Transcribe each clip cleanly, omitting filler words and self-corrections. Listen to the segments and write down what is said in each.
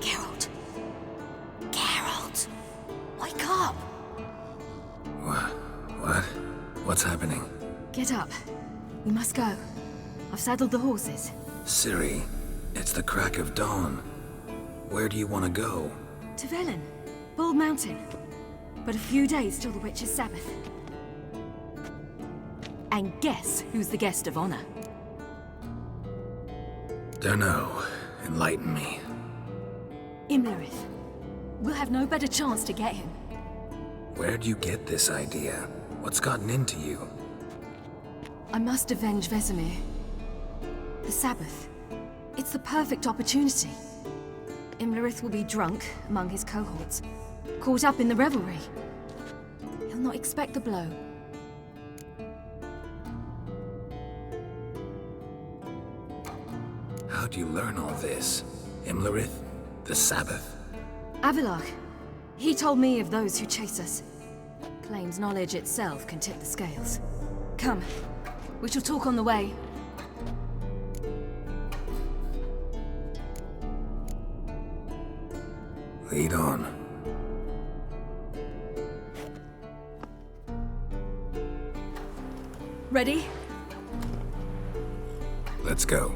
Geralt. Geralt! Wake up! What? What's happening? Get up. We must go. I've saddled the horses. Ciri, it's the crack of dawn. Where do you want to go? To Velen. Bald Mountain. But a few days till the Witch's Sabbath. And guess who's the guest of honor? Dunno. Enlighten me. Imlerith. We'll have no better chance to get him. Where'd you get this idea? What's gotten into you? I must avenge Vesemir. The Sabbath. It's the perfect opportunity. Imlerith will be drunk among his cohorts, caught up in the revelry. He'll not expect the blow. How'd you learn all this? Imlerith? The Sabbath? Avallac'h. He told me of those who chase us. Claims knowledge itself can tip the scales. Come, we shall talk on the way. Lead on. Ready? Let's go.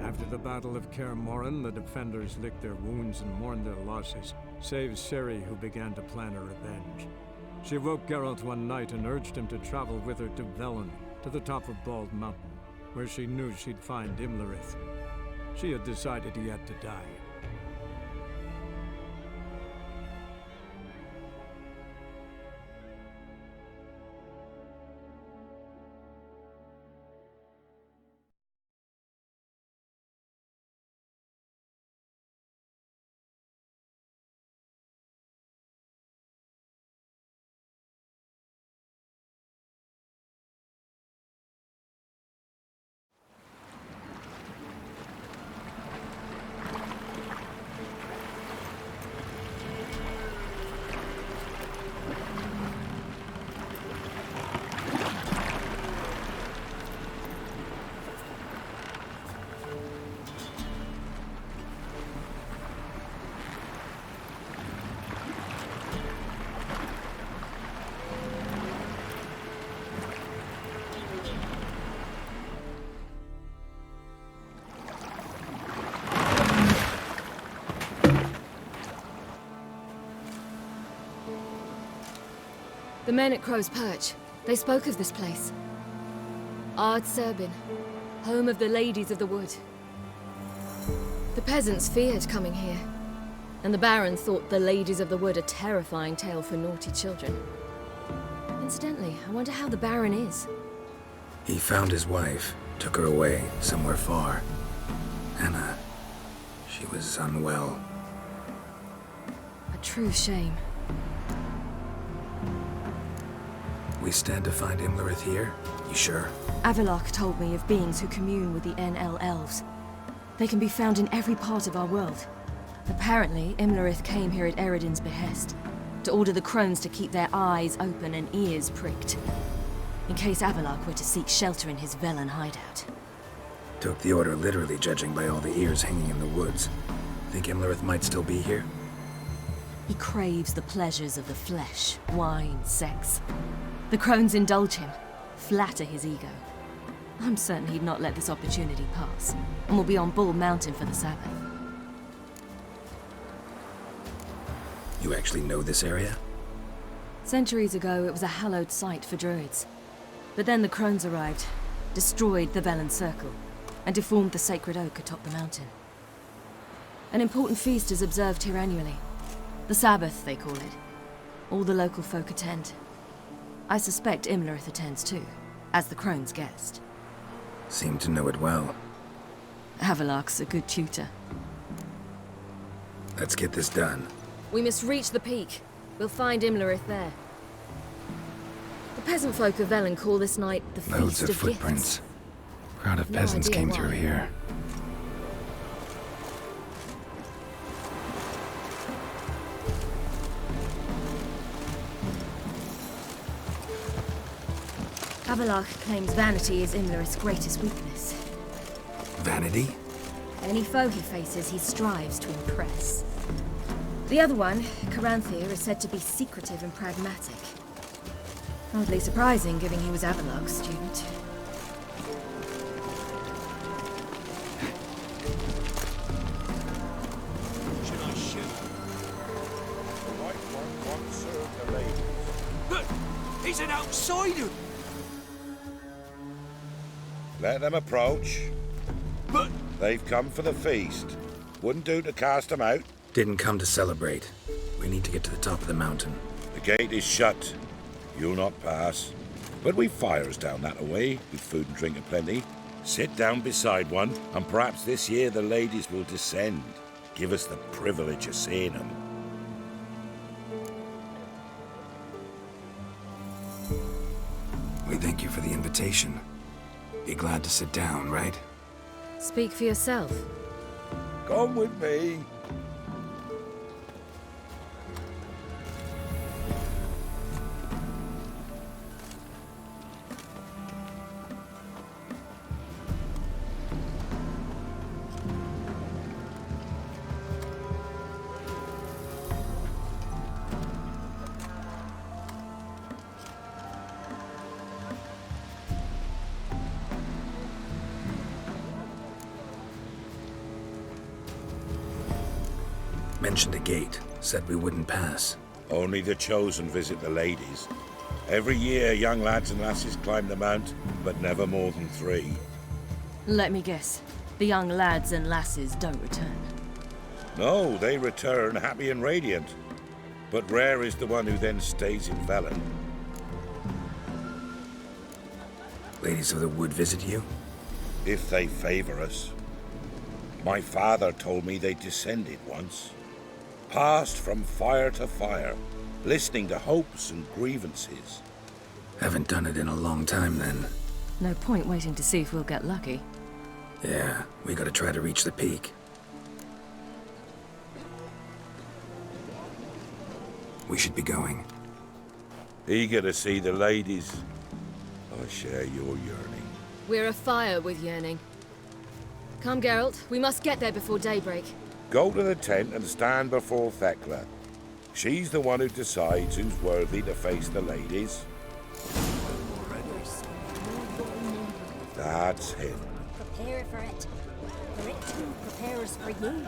After the Battle of Kaer Morhen, the defenders licked their wounds and mourned their losses, save Ciri, who began to plan her revenge. She woke Geralt one night and urged him to travel with her to Velen, to the top of Bald Mountain, where she knew she'd find Imlerith. She had decided he had to die. The men at Crow's Perch, they spoke of this place. Ard Serbin, home of the Ladies of the Wood. The peasants feared coming here, and the Baron thought the Ladies of the Wood a terrifying tale for naughty children. Incidentally, I wonder how the Baron is. He found his wife, took her away, somewhere far. Anna, she was unwell. A true shame. We stand to find Imlerith here? You sure? Avallac'h told me of beings who commune with the NL elves. They can be found in every part of our world. Apparently, Imlerith came here at Eredin's behest, to order the crones to keep their eyes open and ears pricked, in case Avallac'h were to seek shelter in his Velen hideout. Took the order literally, judging by all the ears hanging in the woods. Think Imlerith might still be here? He craves the pleasures of the flesh, wine, sex. The crones indulge him, flatter his ego. I'm certain he'd not let this opportunity pass, and will be on Bald Mountain for the Sabbath. You actually know this area? Centuries ago, it was a hallowed site for druids. But then the crones arrived, destroyed the Velen Circle, and deformed the sacred oak atop the mountain. An important feast is observed here annually. The Sabbath, they call it. All the local folk attend. I suspect Imlerith attends too, as the crone's guest. Seem to know it well. Avallac'h's a good tutor. Let's get this done. We must reach the peak. We'll find Imlerith there. The peasant folk of Velen call this night the Feast Loads of of footprints. Gifts. Crowd of No peasants idea came why. through here. Avallac'h claims vanity is Imlerith's greatest weakness. Vanity? Any foe he faces, he strives to impress. The other one, Caranthir, is said to be secretive and pragmatic. Hardly surprising, given he was Avalok's student. Should I shoot? The right one won't serve the ladies. But he's an outsider! Let them approach. But they've come for the feast. Wouldn't do to cast them out. Didn't come to celebrate. We need to get to the top of the mountain. The gate is shut. You'll not pass. But we've fires down that away, with food and drink aplenty. Sit down beside one, and perhaps this year the ladies will descend. Give us the privilege of seeing them. We thank you for the invitation. Be glad to sit down, right? Speak for yourself. Come with me. Mentioned a gate. Said we wouldn't pass. Only the chosen visit the ladies. Every year, young lads and lasses climb the mount, but never more than 3. Let me guess. The young lads and lasses don't return. No, they return happy and radiant. But rare is the one who then stays in Velen. Ladies of the Wood visit you? If they favor us. My father told me they descended once. Passed from fire to fire, listening to hopes and grievances. Haven't done it in a long time then. No point waiting to see if we'll get lucky. Yeah, we gotta try to reach the peak. We should be going. Eager to see the ladies. I share your yearning. We're afire with yearning. Come, Geralt. We must get there before daybreak. Go to the tent and stand before Thekla. She's the one who decides who's worthy to face the ladies. That's him. Prepare for it. For it too prepares for you.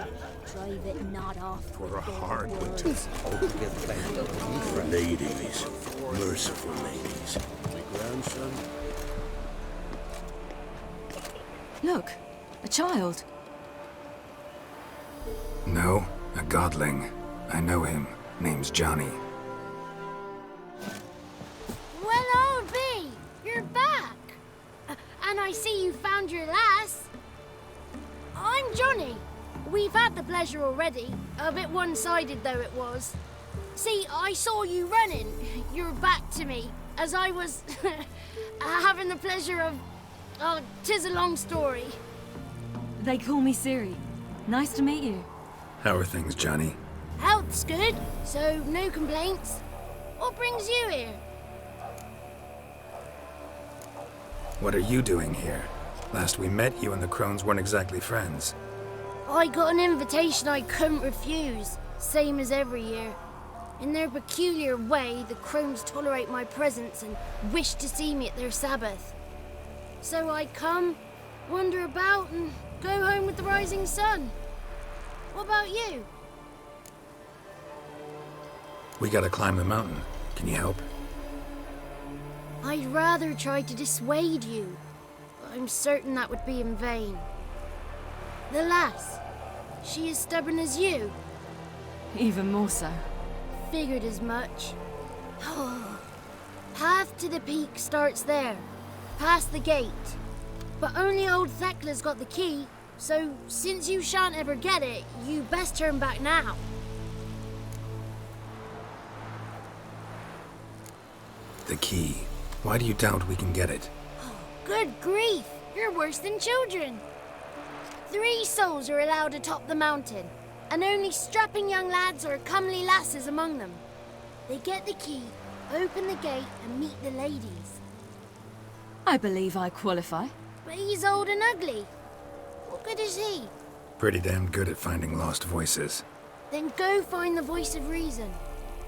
Drive it not off. For a hard words. Ladies. Merciful ladies. My grandson. Look, a child. No, a godling. I know him. Name's Johnny. Well, old B, you're back. And I see you found your lass. I'm Johnny. We've had the pleasure already. A bit one-sided though it was. See, I saw you running. Your back to me. As I was having the pleasure of... Oh, 'tis a long story. They call me Ciri. Nice to meet you. How are things, Johnny? Health's good, so no complaints. What brings you here? What are you doing here? Last we met, you and the crones weren't exactly friends. I got an invitation I couldn't refuse, same as every year. In their peculiar way, the crones tolerate my presence and wish to see me at their Sabbath. So I come, wander about, and go home with the rising sun. What about you? We gotta climb the mountain. Can you help? I'd rather try to dissuade you, but I'm certain that would be in vain. The lass, she as stubborn as you. Even more so. Figured as much. Path to the peak starts there, past the gate. But only old Thekla's got the key, so since you shan't ever get it, you best turn back now. The key. Why do you doubt we can get it? Good grief, you're worse than children. 3 souls are allowed atop the mountain, and only strapping young lads or comely lasses among them. They get the key, open the gate, and meet the ladies. I believe I qualify. But he's old and ugly. What good is he? Pretty damn good at finding lost voices. Then go find the voice of reason.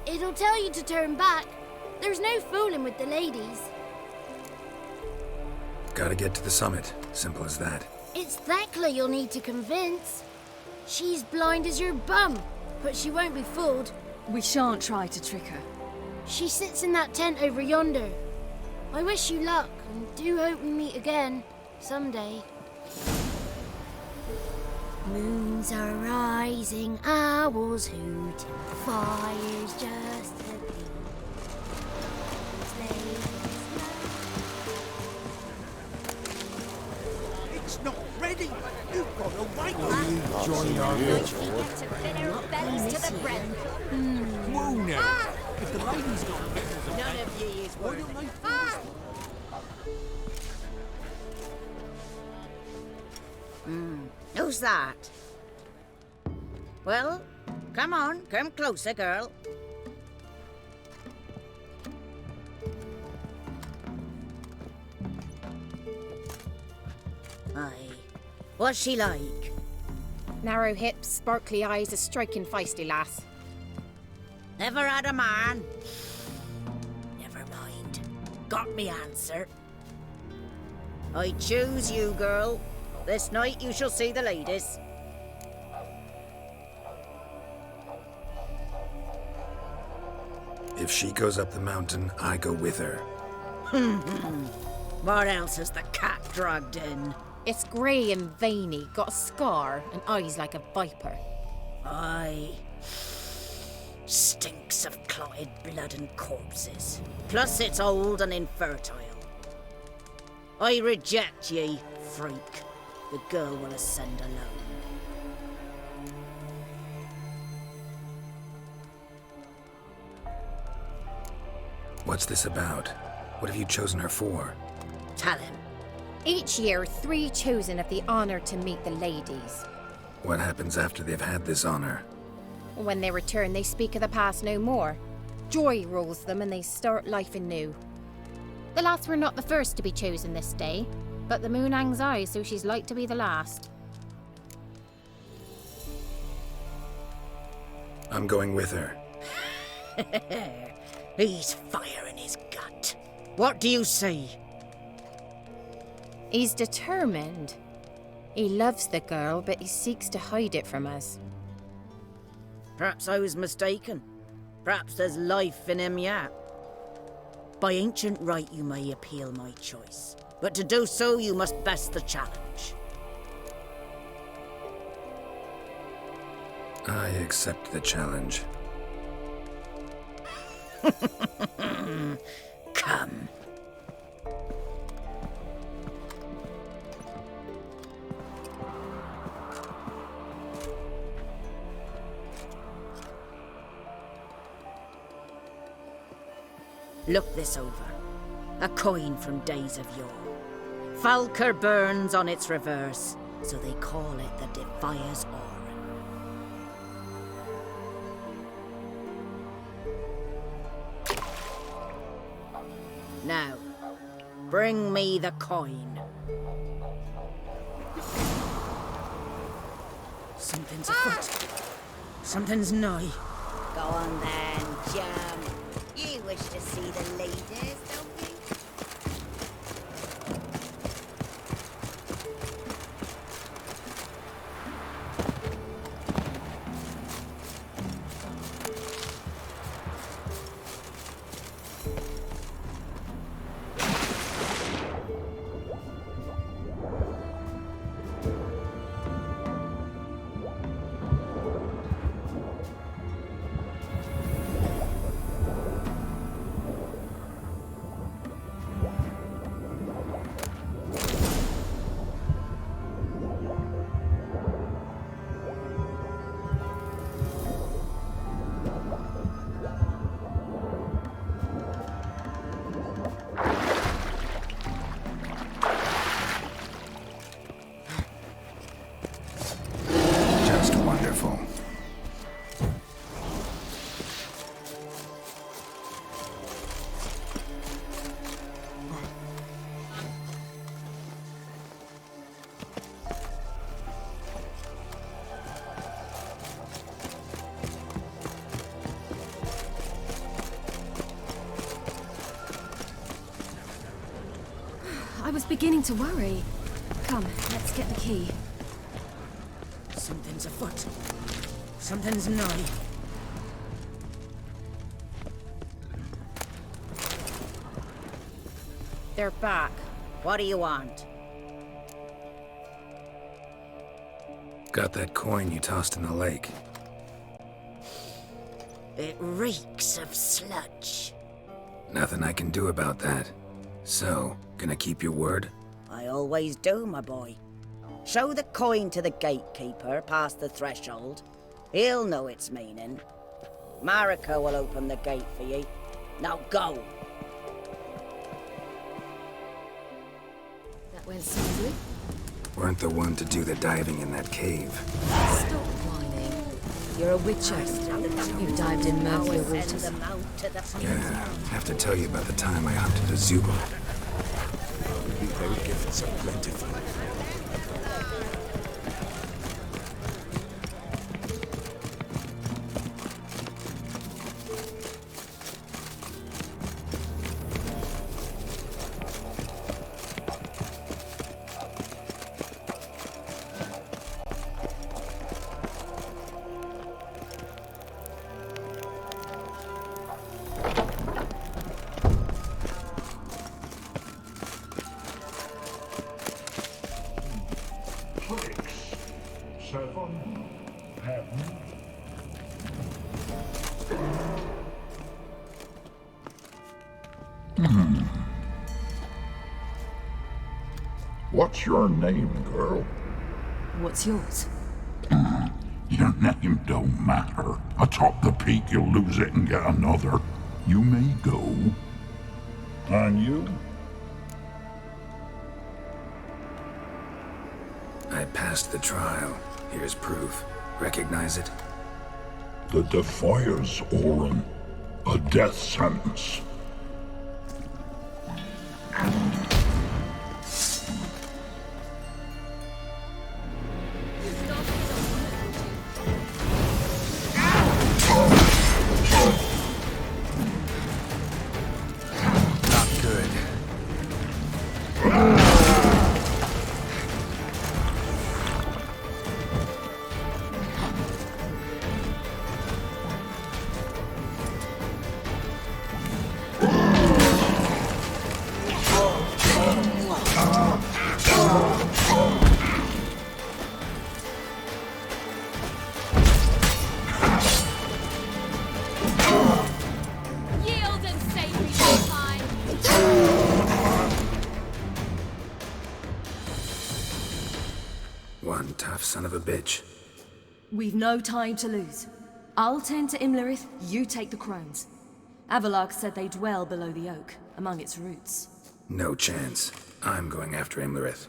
It'll tell you to turn back. There's no fooling with the ladies. Gotta get to the summit. Simple as that. It's Thekla you'll need to convince. She's blind as your bum, but she won't be fooled. We shan't try to trick her. She sits in that tent over yonder. I wish you luck, and do hope we meet again, someday. Moons are rising, owls hooting, fires just a gleam. It's not ready. You've got to wait. Join our vigil. Bellies to the brim. Whoa now. If the lady's got None of ye is why worth don't it. they first? Who's that? Well, come on, come closer, girl. Aye. What's she like? Narrow hips, sparkly eyes, a striking feisty lass. Never had a man? Never mind. Got me answer. I choose you, girl. This night you shall see the ladies. If she goes up the mountain, I go with her. What else has the cat dragged in? It's grey and veiny, got a scar, and eyes like a viper. Aye. Stinks of clotted blood and corpses. Plus it's old and infertile. I reject ye, freak. The girl will ascend alone. What's this about? What have you chosen her for? Tell him. Each year, 3 chosen have the honour to meet the ladies. What happens after they've had this honor? When they return, they speak of the past no more. Joy rules them and they start life anew. The lass were not the first to be chosen this day, but the moon hangs high, so she's like to be the last. I'm going with her. He's fire in his gut. What do you say? He's determined. He loves the girl, but he seeks to hide it from us. Perhaps I was mistaken. Perhaps there's life in him yet. By ancient right you may appeal my choice, but to do so you must best the challenge. I accept the challenge. Come. Look this over. A coin from days of yore. Falker burns on its reverse, so they call it the Defier's Oran. Now, bring me the coin. Something's afoot. Something's nigh. Go on then, jump. You wish to see the ladies, don't you? I was beginning to worry. Come, let's get the key. Something's afoot. Something's nigh. They're back. What do you want? Got that coin you tossed in the lake. It reeks of sludge. Nothing I can do about that. So, gonna keep your word? I always do, my boy. Show the coin to the gatekeeper past the threshold. He'll know its meaning. Marika will open the gate for ye. Now go! That went smoothly. Weren't the one to do the diving in that cave. Stop whining. You're a witcher. You dived in murkier waters. Yeah, have to tell you about the time I hunted a Zubo. Their gifts are plentiful. What's your name, girl? What's yours? Your name don't matter. Atop the peak, you'll lose it and get another. You may go. And you? I passed the trial. Here's proof. Recognize it? The Defier's Orin. A death sentence. One tough son of a bitch. We've no time to lose. I'll tend to Imlerith, you take the crones. Avalark said they dwell below the oak, among its roots. No chance. I'm going after Imlerith.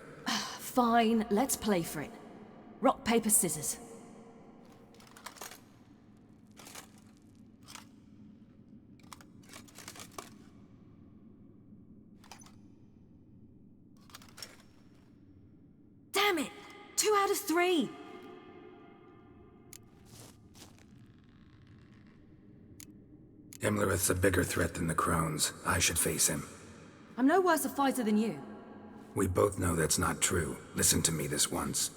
Fine, let's play for it. Rock, paper, scissors. Damn it! 2 out of 3! Imlerith's a bigger threat than the crones. I should face him. I'm no worse a fighter than you. We both know that's not true. Listen to me this once.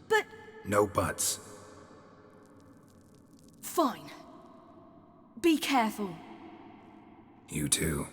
But... No buts. Fine. Be careful. You too.